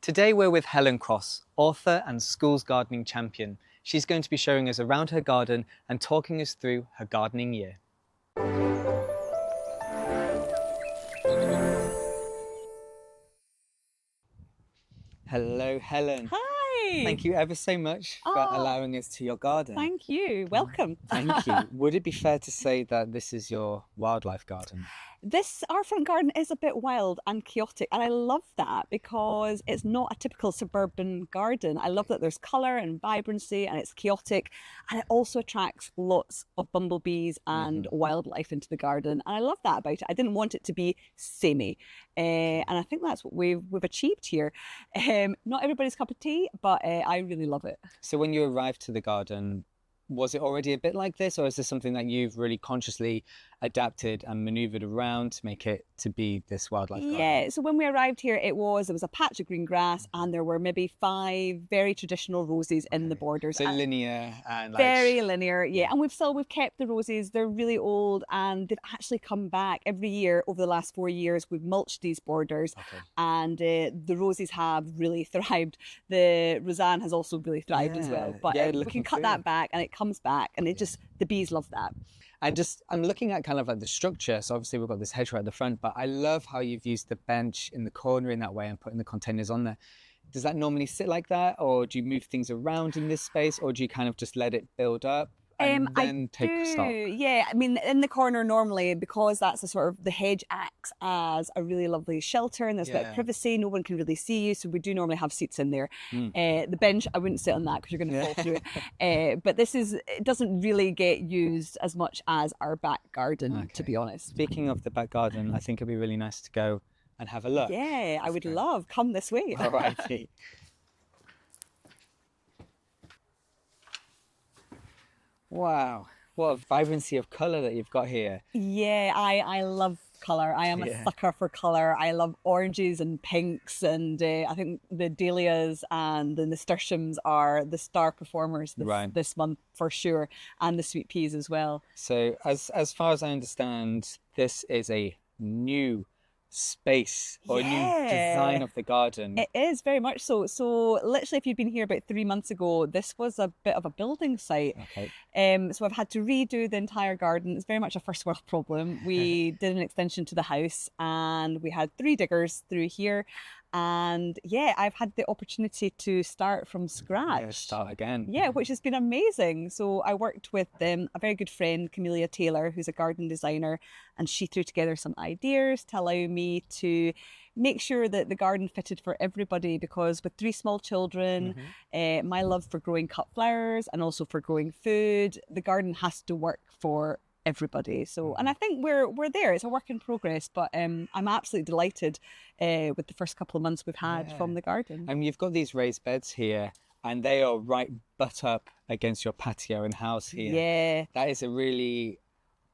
Today we're with Helen Cross, author and schools gardening champion. She's going to be showing us around her garden and talking us through her gardening year. Hello, Helen. Hi. Thank you ever so much for allowing us to your garden. Thank you. Welcome. Thank you. Would it be fair to say that this is your wildlife garden? Our front garden is a bit wild and chaotic, and I love that because it's not a typical suburban garden. I love that there's colour and vibrancy and it's chaotic, and it also attracts lots of bumblebees and wildlife into the garden, and I love that about it. I didn't want it to be samey, and I think that's what we've achieved here. Not everybody's cup of tea, but I really love it. So when you arrived to the garden, was it already a bit like this, or is this something that you've really consciously adapted and manoeuvred around to make it to be this wildlife garden? Yeah, so when we arrived here, there was a patch of green grass and there were maybe 5 very traditional roses in the borders. So linear and very linear, yeah. And we've kept the roses. They're really old and they've actually come back every year over the last 4 years. We've mulched these borders and the roses have really thrived. The Roseanne has also really thrived as well. But we can cut that back and it comes back, and the bees love that. I'm looking at kind of like the structure. So obviously we've got this hedgerow at the front, but I love how you've used the bench in the corner in that way and putting the containers on there. Does that normally sit like that, or do you move things around in this space, or do you kind of just let it build up and then take stock? Yeah, I mean, in the corner normally, because that's the hedge acts as a really lovely shelter and there's a bit of privacy, no one can really see you, so we do normally have seats in there. The bench, I wouldn't sit on that because you're going to fall through it. But it doesn't really get used as much as our back garden, to be honest. Speaking of the back garden, I think it'd be really nice to go and have a look. Yeah, I would love. Come this way. All righty. Wow, what a vibrancy of colour that you've got here. Yeah, I love colour. I am a sucker for colour. I love oranges and pinks, and I think the dahlias and the nasturtiums are the star performers this month for sure, and the sweet peas as well. So as far as I understand, this is a new space or a new design of the garden. It is very much so. So literally, if you'd been here about 3 months ago, this was a bit of a building site. So I've had to redo the entire garden. It's very much a first world problem. We did an extension to the house and we had 3 diggers through here. And I've had the opportunity to start from scratch. Start again. Yeah, which has been amazing. So I worked with a very good friend, Camellia Taylor, who's a garden designer, and she threw together some ideas to allow me to make sure that the garden fitted for everybody, because with 3 small children, my love for growing cut flowers and also for growing food, the garden has to work for everybody. So, and I think we're there. It's a work in progress, but I'm absolutely delighted with the first couple of months we've had from the garden. And you've got these raised beds here, and they are right butt up against your patio and house here. Yeah, that is a really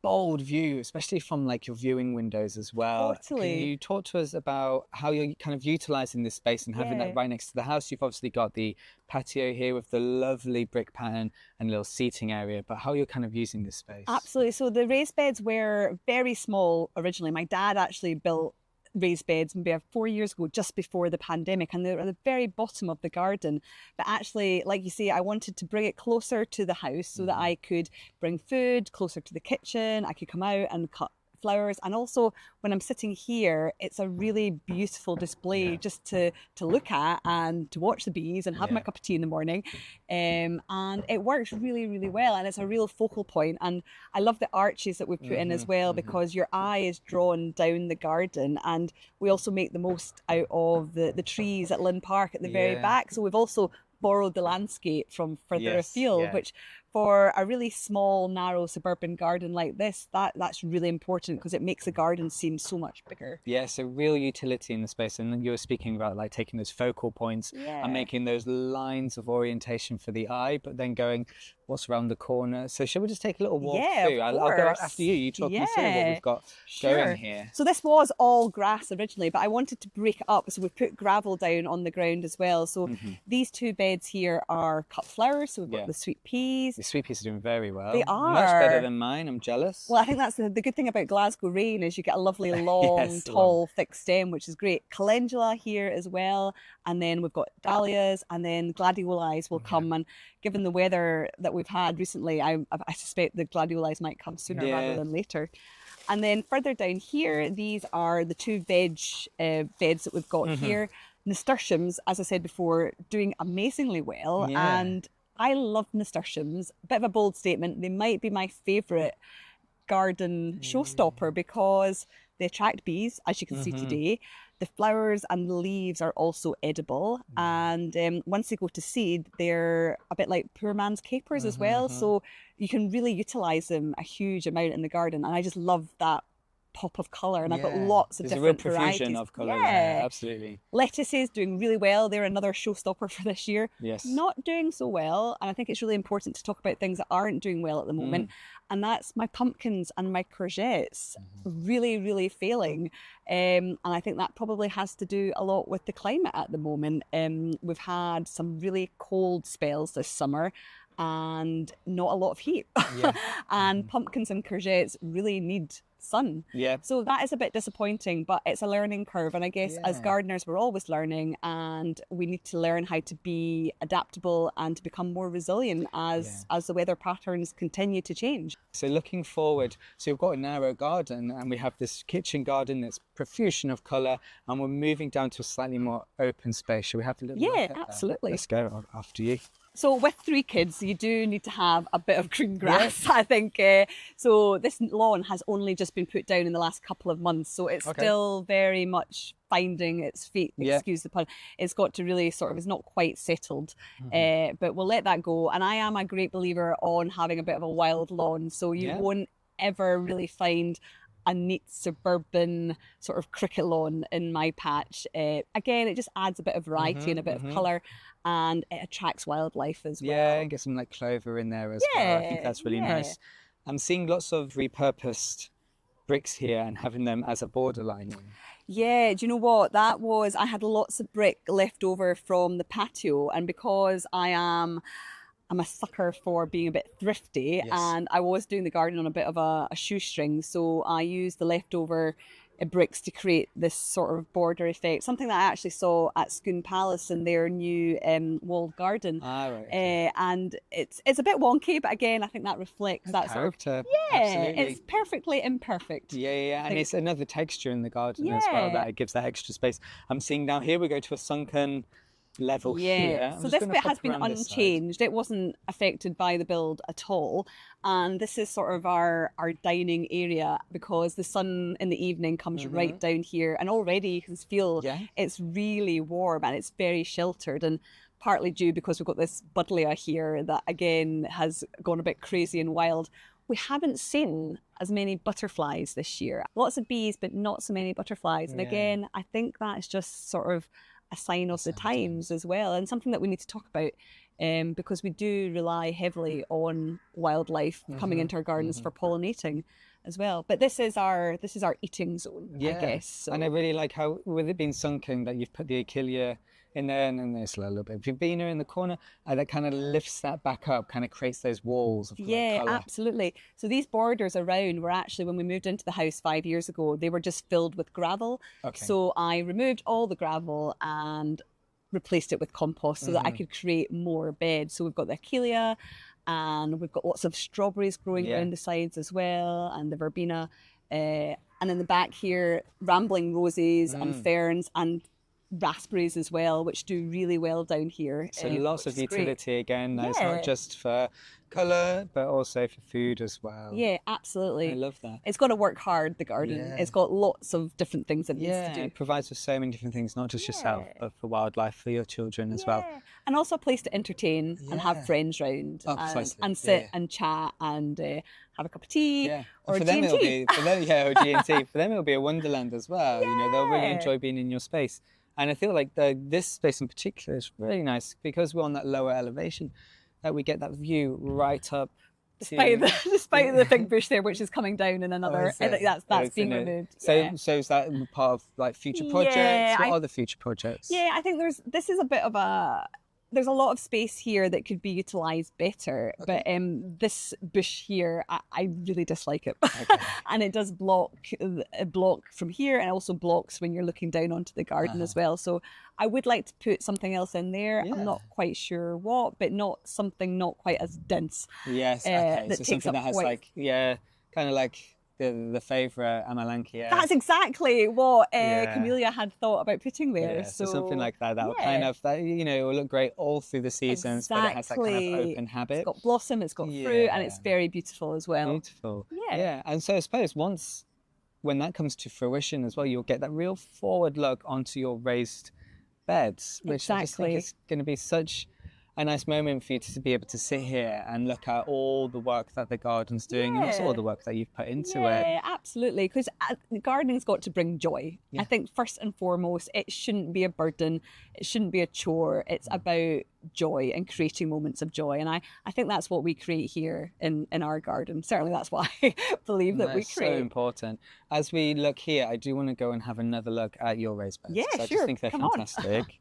bold view, especially from like your viewing windows as well. Totally. Can you talk to us about how you're kind of utilizing this space and having that right next to the house? You've obviously got the patio here with the lovely brick pattern and little seating area, but how you're kind of using this space? Absolutely. So the raised beds were very small originally. My dad actually built raised beds maybe 4 years ago, just before the pandemic, and they're at the very bottom of the garden. But actually, like you say, I wanted to bring it closer to the house so that I could bring food closer to the kitchen. I could come out and cut flowers, and also when I'm sitting here, it's a really beautiful display just to look at and to watch the bees and have my cup of tea in the morning, and it works really, really well, and it's a real focal point. And I love the arches that we've put in as well, because your eye is drawn down the garden, and we also make the most out of the trees at Lynn Park at the very back. So we've also borrowed the landscape from further afield, which for a really small, narrow suburban garden like this, that's really important because it makes the garden seem so much bigger. Yeah, so real utility in the space. And then you were speaking about like taking those focal points and making those lines of orientation for the eye, but then going, what's around the corner? So shall we just take a little walk through? I'll go after you. You talk me through what we've got going here. So this was all grass originally, but I wanted to break it up. So we put gravel down on the ground as well. So these 2 beds here are cut flowers. So we've got the sweet peas. The sweet peas are doing very well. They Much better are. than mine. I'm jealous. Well, I think that's the good thing about Glasgow rain is you get a lovely long, Yes, tall, thick stem, which is great. Calendula here as well. And then we've got dahlias, and then gladiolus will come. And given the weather that we've had recently, I suspect the gladiolus might come sooner rather than later. And then further down here, these are the two veg beds that we've got here. Nasturtiums, as I said before, doing amazingly well. And I love nasturtiums. A bit of a bold statement. They might be my favourite garden showstopper because they attract bees, as you can see today. The flowers and the leaves are also edible. And once they go to seed, they're a bit like poor man's capers as well. So you can really utilise them a huge amount in the garden. And I just love that pop of colour, and I've got lots of different varieties. There's a real profusion of colour there, absolutely. Lettuces doing really well. They're another showstopper for this year. Yes. Not doing so well, and I think it's really important to talk about things that aren't doing well at the moment, and that's my pumpkins and my courgettes. Really, really failing. And I think that probably has to do a lot with the climate at the moment. We've had some really cold spells this summer, and not a lot of heat. And pumpkins and courgettes really need sun. So that is a bit disappointing, but it's a learning curve. And I guess as gardeners, we're always learning, and we need to learn how to be adaptable and to become more resilient as the weather patterns continue to change. So looking forward, so we've got a narrow garden, and we have this kitchen garden that's profusion of colour, and we're moving down to a slightly more open space. Shall we have a little look at absolutely. Let's go after you. So with 3 kids, you do need to have a bit of green grass, I think. So this lawn has only just been put down in the last couple of months. So it's still very much finding its feet, excuse the pun. It's got to really it's not quite settled. But we'll let that go. And I am a great believer on having a bit of a wild lawn. So you won't ever really find a neat suburban sort of cricket lawn in my patch. Again, it just adds a bit of variety and a bit of colour, and it attracts wildlife as well. Yeah, and get some like clover in there as well. I think that's really nice. I'm seeing lots of repurposed bricks here and having them as a borderline. Yeah, do you know what? I had lots of brick left over from the patio, and because I'm a sucker for being a bit thrifty, and I was doing the garden on a bit of a shoestring, so I used the leftover bricks to create this sort of border effect, something that I actually saw at Scone Palace in their new walled garden. And it's a bit wonky, but again, I think that reflects that character. Sort of, absolutely. It's perfectly imperfect. And it's another texture in the garden as well that it gives that extra space. I'm seeing now here we go to a sunken level here. So this bit has been unchanged. It wasn't affected by the build at all. And this is sort of our dining area, because the sun in the evening comes right down here, and already you can feel it's really warm and it's very sheltered, and partly due because we've got this buddleia here that again has gone a bit crazy and wild. We haven't seen as many butterflies this year. Lots of bees, but not so many butterflies. And again, I think that is just sort of a sign of the times as well, and something that we need to talk about, because we do rely heavily on wildlife coming into our gardens for pollinating as well. But this is our eating zone, I guess. So. And I really like how, with it being sunken, that you've put the achillea in there, and then there's a little bit of verbena in the corner, and that kind of lifts that back up, kind of creates those walls of colour. Absolutely. So these borders around were actually, when we moved into the house 5 years ago, they were just filled with gravel. So I removed all the gravel and replaced it with compost so that I could create more beds. So we've got the achillea, and we've got lots of strawberries growing around the sides as well, and the verbena, and in the back here, rambling roses and ferns and raspberries as well, which do really well down here. So lots of utility again. It's not just for colour, but also for food as well. Yeah, absolutely. I love that. It's got to work hard, the garden. It's got lots of different things it needs to do. It provides for so many different things, not just yourself, but for wildlife, for your children as well. And also a place to entertain and have friends round and sit and chat and have a cup of tea or for them G&T. Or G&T. For them it'll be a wonderland as well. You know, they'll really enjoy being in your space. And I feel like this space in particular is really nice because we're on that lower elevation, that we get that view right up. Despite the fig bush there, which is coming down in another, that's being removed. So is that part of like future projects? What are the future projects? Yeah, I think this is a bit of a there's a lot of space here that could be utilised better, but this bush here, I really dislike it. Okay. And it does block from here, and also blocks when you're looking down onto the garden as well. So I would like to put something else in there. Yeah. I'm not quite sure what, but not quite as dense. Yes, okay. That So takes something up that has quite- like, yeah, kind of like the favourite Amalanthus. That's exactly what Yeah. Camellia had thought about putting there. Yeah, so something like that. That will yeah. kind of, that, you know, will look great all through the seasons, but it has that kind of Exactly. open habit. It's got blossom, it's got fruit, and it's Yeah. very beautiful as well. Beautiful. Yeah. Yeah. And so I suppose when that comes to fruition as well, you'll get that real forward look onto your raised beds, which I just think Exactly. is going to be such a nice moment for you to be able to sit here and look at all the work that the garden's doing and also all Yeah. the work that you've put into it. Yeah, absolutely. Because gardening's got to bring joy. Yeah. I think first and foremost, it shouldn't be a burden. It shouldn't be a chore. It's about joy and creating moments of joy. And I think that's what we create here in our garden. Certainly that's what I believe that we That's create. so important. As we look here, I do want to go and have another look at your raised beds. Yeah, 'cause I sure. just think they're Come on. fantastic.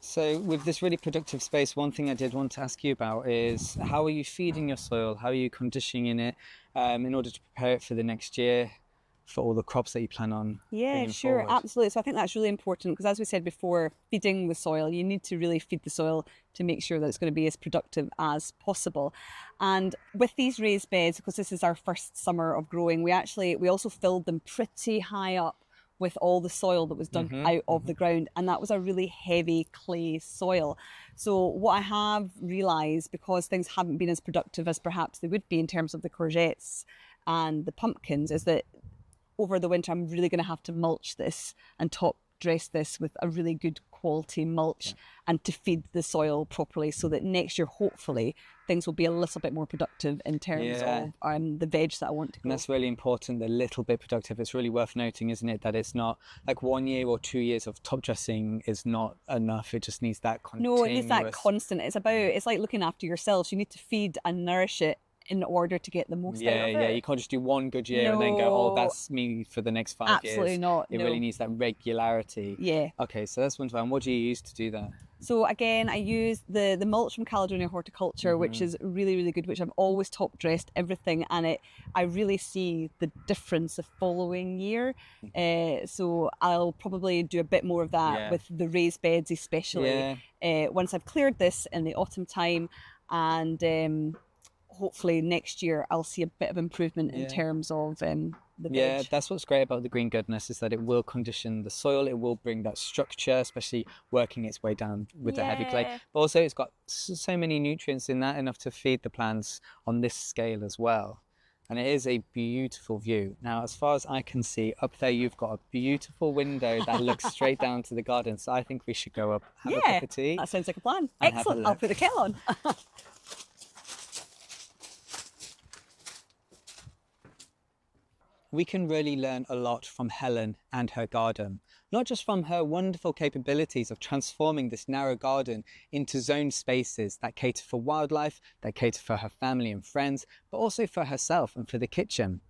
So with this really productive space, one thing I did want to ask you about is how are you feeding your soil? How are you conditioning it in order to prepare it for the next year, for all the crops that you plan on Yeah, bringing sure, forward? absolutely. So I think that's really important because, as we said before, feeding the soil, you need to really feed the soil to make sure that it's going to be as productive as possible. And with these raised beds, because this is our first summer of growing, we also filled them pretty high up with all the soil that was dug out of the ground, and that was a really heavy clay soil. So what I have realised, because things haven't been as productive as perhaps they would be in terms of the courgettes and the pumpkins, is that over the winter I'm really going to have to mulch this and top dress this with a really good quality mulch and to feed the soil properly, so that next year hopefully things will be a little bit more productive in terms Yeah. of the veg that I want to And grow. that's really important, the little bit productive. It's really worth noting, isn't it, that it's not like 1 year or 2 years of top dressing is not enough. It just needs that continuous. No, it needs that constant. It's like looking after yourselves. You need to feed and nourish it in order to get the most out Yeah, of yeah. it. You can't just do one good year and then go, oh, No. that's me for the next 5 years. Absolutely not, It no. really needs that regularity. Yeah. Okay, so that's one thing. What do you use to do that? So again, I use the mulch from Caledonia Horticulture, which is really, really good, which I've always top dressed everything, and I really see the difference the following year. So I'll probably do a bit more of that Yeah. with the raised beds, especially once I've cleared this in the autumn time, and hopefully next year I'll see a bit of improvement in terms of the veg. Yeah, that's what's great about the Green Goodness, is that it will condition the soil. It will bring that structure, especially working its way down with the heavy clay. Yeah. But also it's got so many nutrients in that, enough to feed the plants on this scale as well. And it is a beautiful view. Now, as far as I can see, up there you've got a beautiful window that looks straight down to the garden. So I think we should go up, have a cup of tea. That sounds like a plan. and have a Excellent. I'll look. put the kettle on. We can really learn a lot from Helen and her garden, not just from her wonderful capabilities of transforming this narrow garden into zoned spaces that cater for wildlife, that cater for her family and friends, but also for herself and for the kitchen.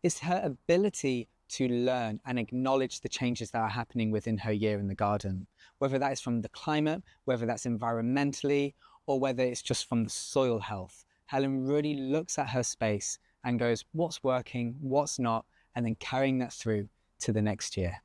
It's her ability to learn and acknowledge the changes that are happening within her year in the garden, whether that is from the climate, whether that's environmentally, or whether it's just from the soil health. Helen really looks at her space and goes, what's working, what's not, and then carrying that through to the next year.